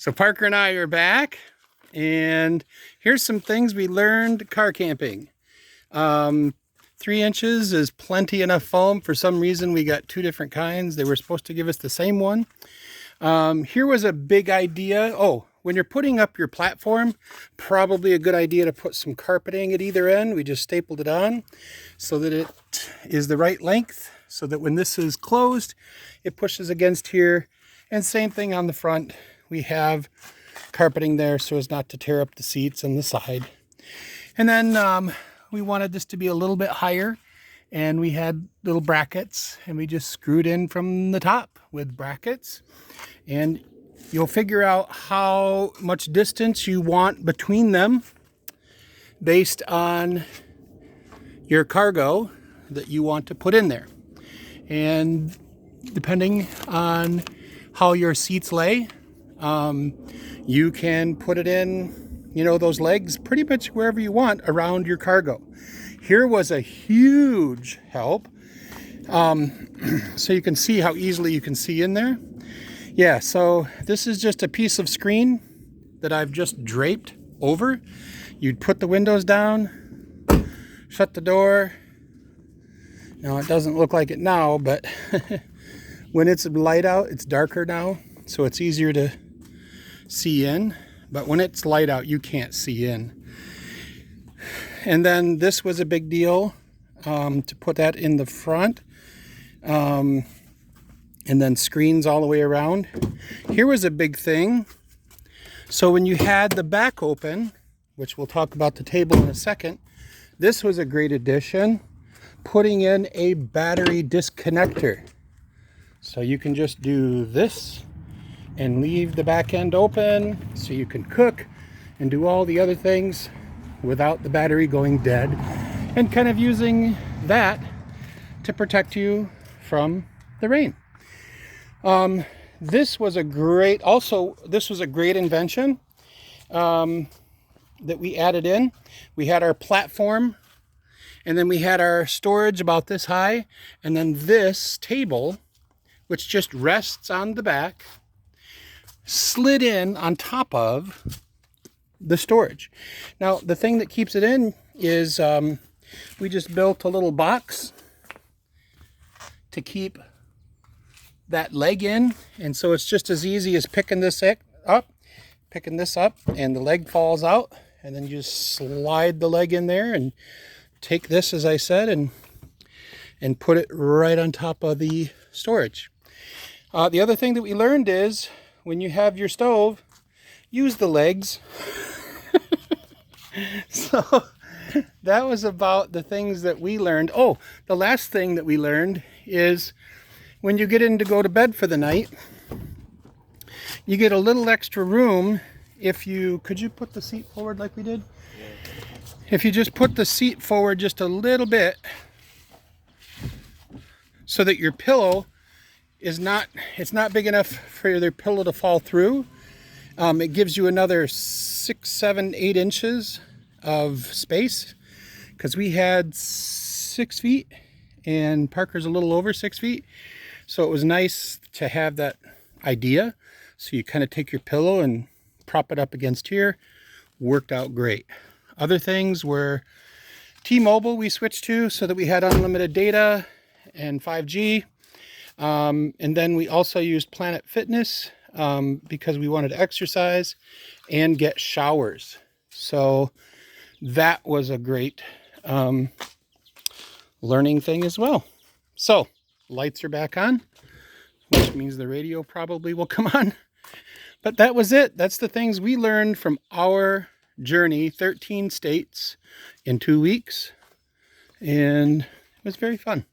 So Parker and I are back, and here's some things we learned car camping. 3 inches is plenty enough foam. For some reason we got 2 different kinds. They were supposed to give us the same one. Here was a big idea. Oh, when you're putting up your platform, probably a good idea to put some carpeting at either end. We just stapled it on so that it is the right length, so that when this is closed, it pushes against here. And same thing on the front. We have carpeting there so as not to tear up the seats on the side. And then we wanted this to be a little bit higher, and we had little brackets, and we just screwed in from the top with brackets. And you'll figure out how much distance you want between them based on your cargo that you want to put in there. And depending on how your seats lay, you can put it in, those legs pretty much wherever you want around your cargo. Here was a huge help. So you can see how easily you can see in there. Yeah, so this is just a piece of screen that I've just draped over. You'd put the windows down, shut the door. Now it doesn't look like it now, but when it's light out, it's darker now, so it's easier to see in. But when it's light out, you can't see in. And then this was a big deal, to put that in the front. And then screens all the way around. Here was a big thing. So when you had the back open, which we'll talk about the table in a second, this was a great addition, putting in a battery disconnector. So you can just do this and leave the back end open so you can cook and do all the other things without the battery going dead, and kind of using that to protect you from the rain. This was a great invention that we added in. We had our platform, and then we had our storage about this high, and then this table, which just rests on the back, slid in on top of the storage. Now, the thing that keeps it in is we just built a little box to keep that leg in, and so it's just as easy as picking this up, and the leg falls out, and then you just slide the leg in there and take this, as I said, and put it right on top of the storage. The other thing that we learned is when you have your stove, use the legs. So that was about the things that we learned. Oh, the last thing that we learned is when you get in to go to bed for the night, you get a little extra room could you put the seat forward like we did? If you just put the seat forward just a little bit so that your pillow it's not big enough for your pillow to fall through. It gives you another 6, 7, 8 inches of space, because we had 6 feet and Parker's a little over 6 feet. So it was nice to have that idea. So you kind of take your pillow and prop it up against here. Worked out great. Other things were T-Mobile we switched to so that we had unlimited data and 5G. And then we also used Planet Fitness because we wanted to exercise and get showers. So that was a great learning thing as well. So lights are back on, which means the radio probably will come on. But that was it. That's the things we learned from our journey, 13 states in 2 weeks. And it was very fun.